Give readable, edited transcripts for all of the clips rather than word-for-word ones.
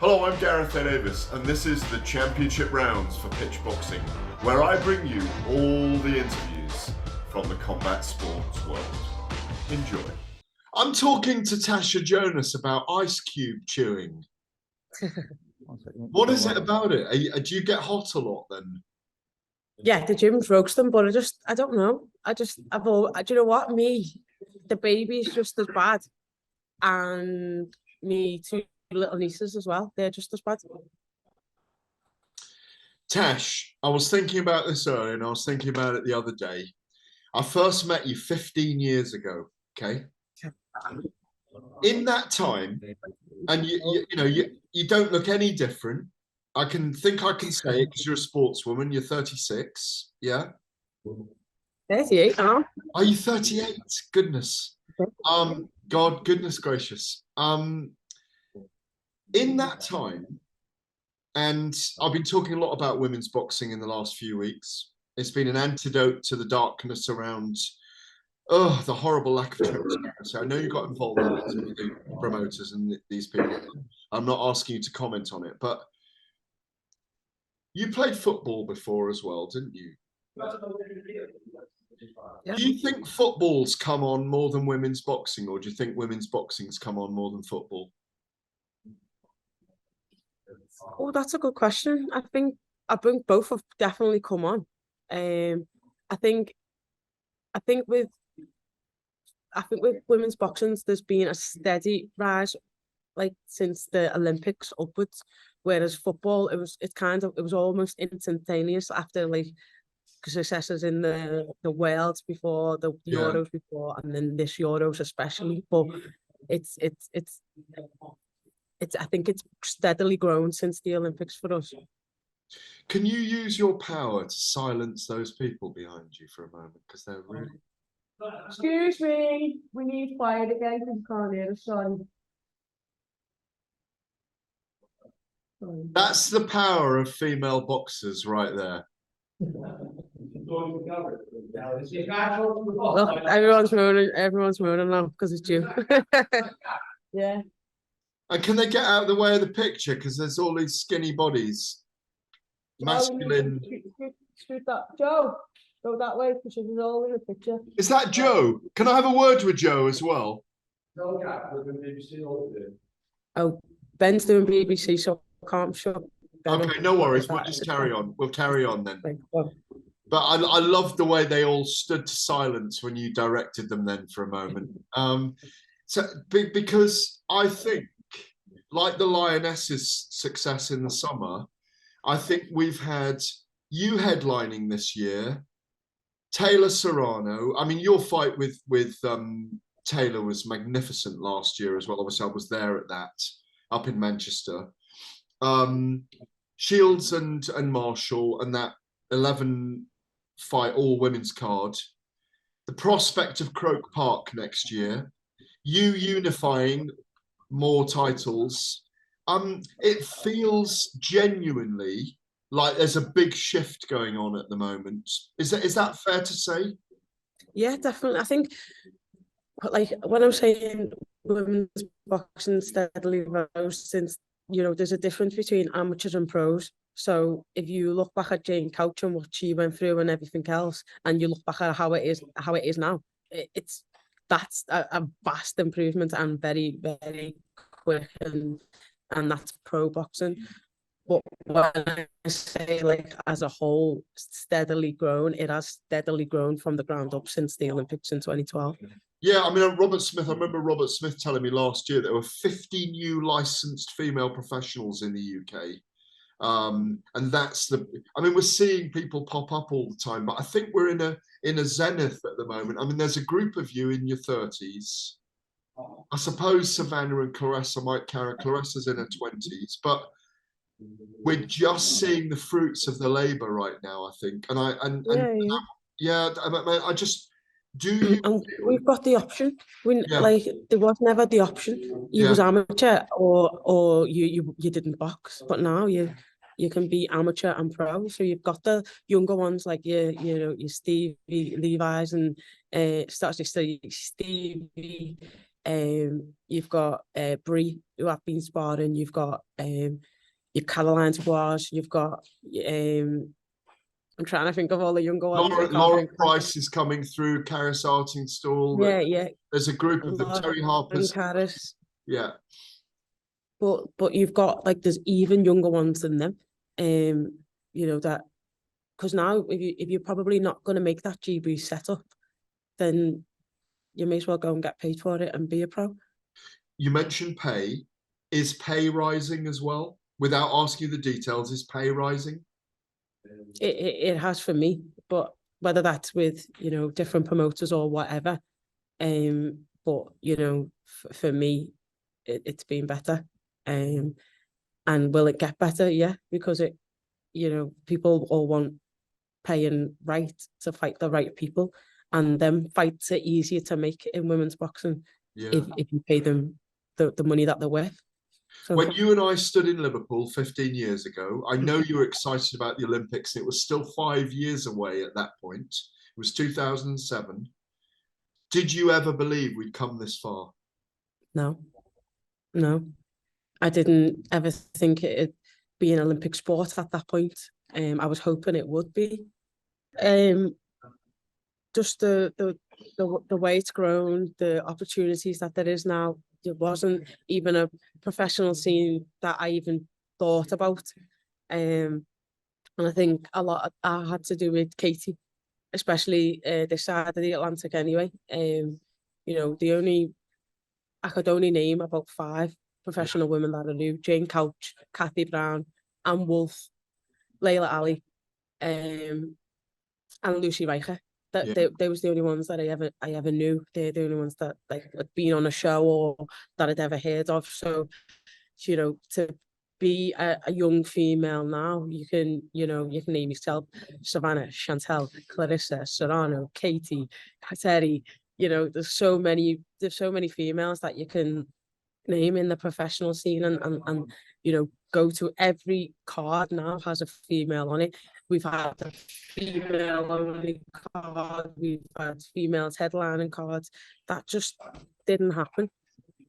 Hello, I'm Gareth and this is the Championship Rounds for PitchBoxing, where I bring you all the interviews from the combat sports world. Enjoy. I'm talking to Natasha Jonas about ice cube chewing. What is it about it? Do you get hot a lot then? Yeah, the gym roast them, but I don't know. Do you know what? The baby's just as bad. And me two little nieces as well. They're just as bad. Tash, I was thinking about this earlier and I was thinking about it the other day. I first met you 15 years ago, okay? In that time, and you don't look any different. I can say it because you're a sportswoman. You're 36, yeah? 38 now. Are you 38? Goodness. God, goodness gracious. In that time, and I've been talking a lot about women's boxing in the last few weeks. It's been an antidote to the darkness around the horrible lack of transparency. I know you got involved with the promoters and these people. I'm not asking you to comment on it, but you played football before as well, didn't you? Yeah. Do you think football's come on more than women's boxing, or do you think women's boxing's come on more than football? Oh, that's a good question. I think both have definitely come on. I think with women's boxing, there's been a steady rise, like since the Olympics upwards. Whereas football, it was almost instantaneous after like successes in the Worlds before, the Euros before, and then this Euros especially. But it's I think it's steadily grown since the Olympics for us. Can you use your power to silence those people behind you for a moment? Because they're really... Excuse me, we need quiet again because we can't hear us, sorry. That's the power of female boxers right there. Look, everyone's moaning now because it's you. Yeah. And can they get out of the way of the picture? Because there's all these skinny bodies. Masculine. Shoot that. Joe, go that way because she's all in the picture. Is that Joe? Can I have a word with Joe as well? Oh, Ben's doing BBC, so I can't shut. Okay, no worries. We'll just carry on. We'll carry on then. But I loved the way they all stood to silence when you directed them then for a moment. Because I think, like the Lionesses' success in the summer, I think we've had you headlining this year, Taylor Serrano. I mean, your fight with Taylor was magnificent last year as well. Obviously, I was there at that, up in Manchester. Shields and Marshall and that 11-fight all-women's card. The prospect of Croke Park next year. You unifying more titles. It feels genuinely like there's a big shift going on at the moment. Is that fair to say? Yeah, definitely. I think, like, when I'm saying women's boxing steadily rose since, there's a difference between amateurs and pros. So if you look back at Jane Couch and what she went through and everything else, and you look back at how it is now, that's a vast improvement and very, very quick, and that's pro boxing. But when I say, like, as a whole, steadily grown, it has steadily grown from the ground up since the Olympics in 2012. Yeah, I mean, I remember Robert Smith telling me last year there were 50 new licensed female professionals in the UK. And we're seeing people pop up all the time, but I think we're in a zenith at the moment. I mean, there's a group of you in your 30s. I suppose Savannah and Clarissa might carry. Clarissa's in her 20s, but we're just seeing the fruits of the labor right now, I think. I just... And we've got the option. Like, there was never the option. You was amateur or you didn't box, but now you can be amateur and pro. So you've got the younger ones like your Stevie Levi's and Stevie You've got Brie, who I've been sparring. You've got your Caroline Dubois. You've got I'm trying to think of all the younger ones. Laura Price is coming through. Karis Artingstall. Yeah, yeah. There's a group of them. Terry Harper's. Karis. Yeah. But you've got like there's even younger ones than them. You know that because now if you're probably not going to make that GB setup, then you may as well go and get paid for it and be a pro. You mentioned pay. Is pay rising as well? Without asking you the details, is pay rising? It has for me, but whether that's with different promoters or whatever, but for me, it's been better, and will it get better? Yeah, because people all want paying right to fight the right people, and them fights are easier to make in women's boxing if you pay them the money that they're worth. So when you and I stood in Liverpool 15 years ago, I know you were excited about the Olympics. It was still 5 years away at that point. It was 2007. Did you ever believe we'd come this far? No. I didn't ever think it'd be an Olympic sport at that point. I was hoping it would be. Just the way it's grown, the opportunities that there is now. There wasn't even a professional scene that I even thought about. And I think a lot I had to do with Katie, especially this side of the Atlantic anyway. I could only name about 5 professional women that I knew: Jane Couch, Kathy Brown, Anne Wolfe, Layla Ali, and Lucy Reicher. They was the only ones that I ever knew. They're the only ones that like had been on a show or that I'd ever heard of. So, to be a young female now, you can name yourself Savannah, Chantel, Clarissa, Serrano, Katie, Terry. There's so many females that you can name in the professional scene, and go to every card now has a female on it. We've had a female only card, we've had females headlining cards. That just didn't happen,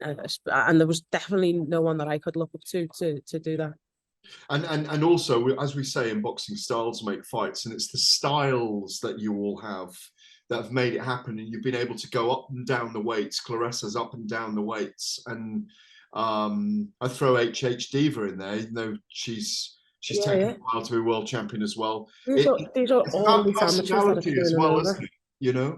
and there was definitely no one that I could look up to do that. And also, as we say in boxing, styles make fights, and it's the styles that you all have that have made it happen, and you've been able to go up and down the weights. Clarissa's up and down the weights, and I throw HH Diva in there, even though she's taken a while to be world champion as well. These are all these amateurs that are as well, isn't it?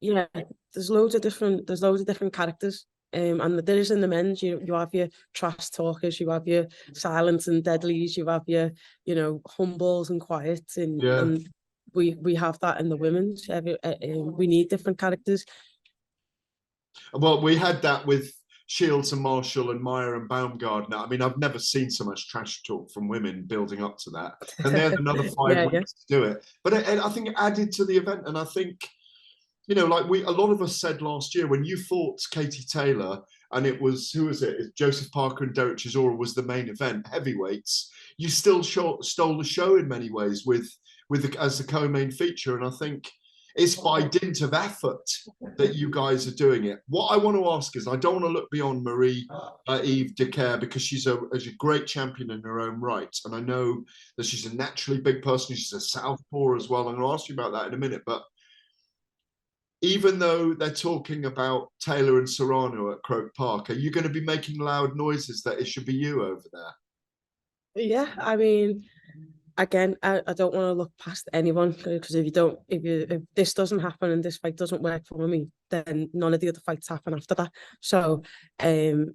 Yeah, there's loads of different characters. And there is in the men's, you have your trash talkers, you have your silent and deadlies, you have your, humbles and quiets, and we have that in the women's. We need different characters. Well, we had that with Shields and Marshall and Meyer and Baumgardner. I mean, I've never seen so much trash talk from women building up to that. And there's another 5 weeks to do it. But I think it added to the event, and I think, a lot of us said last year when you fought Katie Taylor, and it was, who was it? Joseph Parker and Derek Chisora was the main event, heavyweights. You still stole the show in many ways as the co-main feature, and I think it's by dint of effort that you guys are doing it. What I want to ask is, I don't want to look beyond Marie Eve Dicaire, because she's a great champion in her own right, and I know that she's a naturally big person. She's a southpaw as well. I'm going to ask you about that in a minute, but even though they're talking about Taylor and Serrano at Croke Park, are you going to be making loud noises that it should be you over there? Yeah, I mean, again, I don't want to look past anyone, because if this doesn't happen and this fight doesn't work for me, then none of the other fights happen after that. So I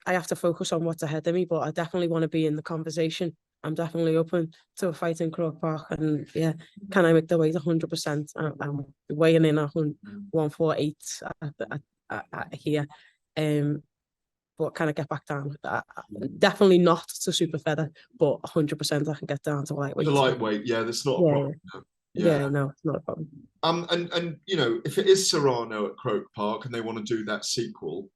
have to focus on what's ahead of me, but I definitely want to be in the conversation. I'm definitely open to a fight in Croke Park, and can I make the weight 100%? I'm weighing in at 148 here. But can I get back down? Definitely not to super feather, but 100% I can get down to lightweight. The lightweight, that's not a problem. No, it's not a problem. And if it is Serrano at Croke Park and they want to do that sequel,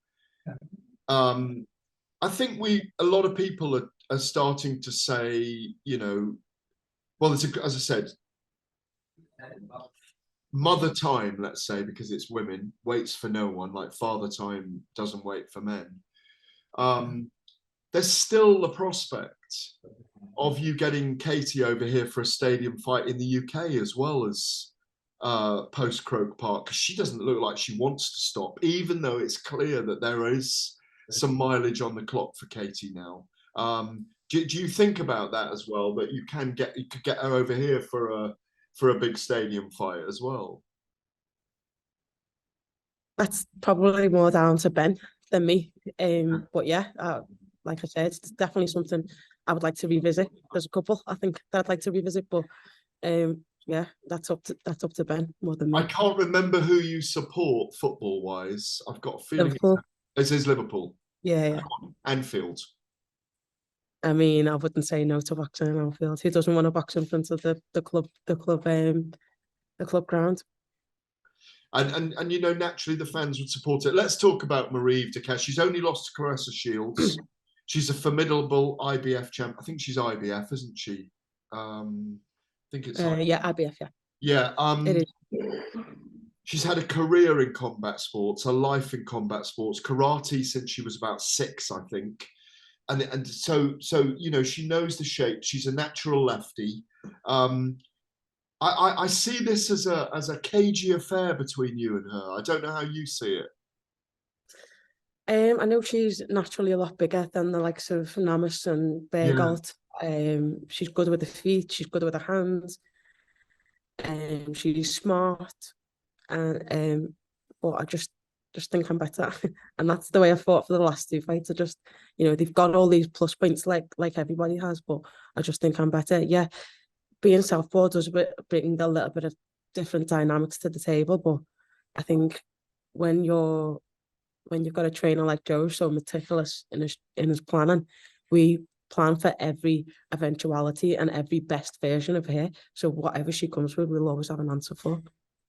I think a lot of people are starting to say, well, as I said, mother time, let's say, because it's women, waits for no one, like father time doesn't wait for men. There's still the prospect of you getting Katie over here for a stadium fight in the UK as well as post Croke Park, because she doesn't look like she wants to stop, even though it's clear that there is some mileage on the clock for Katie now. Do you think about that as well? That you could get her over here for a big stadium fight as well? That's probably more down to Ben than me. But yeah, like I said, it's definitely something I would like to revisit. There's a couple I think that I'd like to revisit, but yeah, that's up to Ben more than I me. can't remember who you support football wise. I've got a feeling Liverpool, it is Liverpool. yeah, yeah. Anfield. I mean, I wouldn't say no to boxing in Anfield. Who doesn't want to box in front of the club ground? And you know, naturally the fans would support it. Let's talk about Marie Eve Dicaire. She's only lost to Caressa Shields. She's a formidable IBF champ. I think she's IBF, isn't she? I think it's Yeah, IBF, yeah. Yeah. It is. She's had a career in combat sports, a life in combat sports, karate since she was about 6, I think. And so you know, she knows the shape. She's a natural lefty. I see this as a cagey affair between you and her. I don't know how you see it. I know she's naturally a lot bigger than the likes of Namas and Yeah. Bergolt. She's good with the feet. She's good with the hands. She's smart, and but I just think I'm better, and that's the way I fought for the last 2 fights. I just, you know, they've got all these plus points like everybody has, but I just think I'm better. Yeah, being southpaw does bring a little bit of different dynamics to the table, but I think when you've got a trainer like Joe, so meticulous in his planning, we plan for every eventuality and every best version of her. So whatever she comes with, we'll always have an answer for.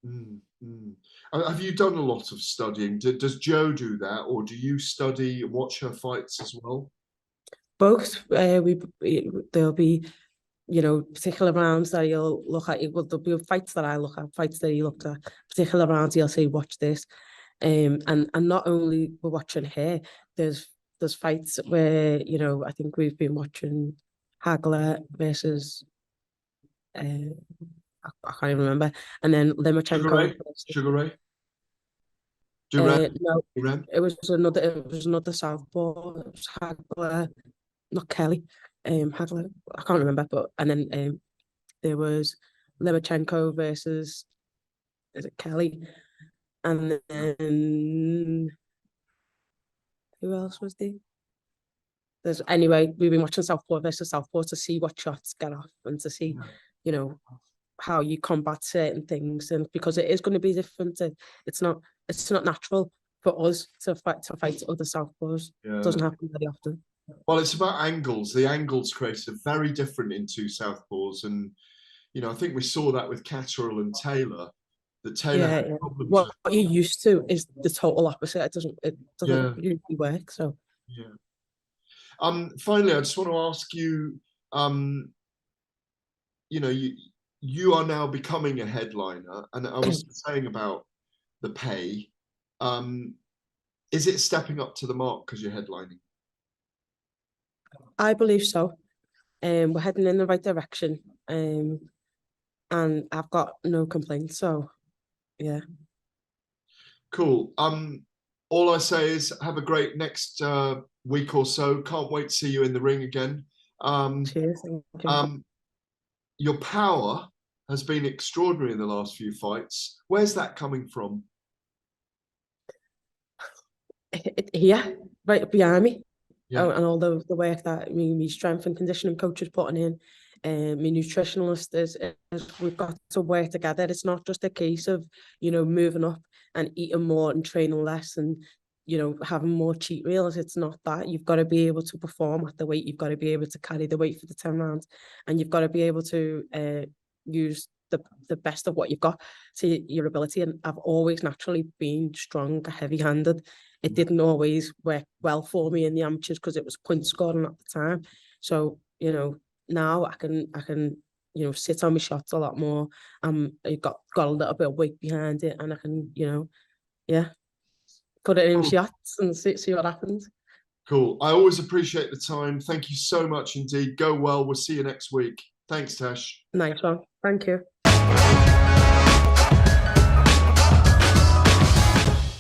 Mm, mm. Have you done a lot of studying? Does Joe do that, or do you study and watch her fights as well? Both, there'll be, you know, particular rounds that you'll look at. Well, there'll be fights that I look at, fights that he looked at. Particular rounds, he'll say, "Watch this," and not only we're watching her. There's fights where, you know, I think we've been watching Hagler versus I can't even remember, and then Sugar Limachenko Ray, versus, Sugar Ray, Duran, no, Duran. it was another southpaw. It was Hagler, not Kelly, Hagler. I can't remember, but and then there was Limachenko versus, is it Kelly? And then who else was there? Anyway, we've been watching Southpaw versus Southpaw to see what shots get off and to see, you know, how you combat certain things, and because it is going to be different. It's not natural for us to fight other Southpaws. Yeah. It doesn't happen very often. Well, it's about angles. The angles created are very different in two southpaws, and you know, I think we saw that with Catterall and Taylor. That Taylor Yeah, had yeah. problems What you're used to is the total opposite. It doesn't Yeah, usually work. So yeah. Finally, I just want to ask you. You know, you are now becoming a headliner, and I was saying about the pay. Is it stepping up to the mark because you're headlining? I believe so. We're heading in the right direction. And I've got no complaints. So yeah. Cool. All I say is have a great next week or so. Can't wait to see you in the ring again. Cheers. Thank you. Your power has been extraordinary in the last few fights. Where's that coming from? Here, right behind me. Yeah. And all the work that my strength and conditioning coach is putting in, my nutritionalist is we've got to work together. It's not just a case of, you know, moving up and eating more and training less and, you know, having more cheat meals. It's not that. You've got to be able to perform at the weight. You've got to be able to carry the weight for the 10 rounds, and you've got to be able to use the best of what you've got to your ability. And I've always naturally been strong, heavy-handed. It didn't always work well for me in the amateurs because it was point scoring at the time. So, you know, now I can you know, sit on my shots a lot more. I got a little bit of weight behind it, and I can, you know, yeah, put it in Cool. shots and see what happens. Cool. I always appreciate the time. Thank you so much indeed. Go well. We'll see you next week. Thanks, Tash. Nice one. Thank you.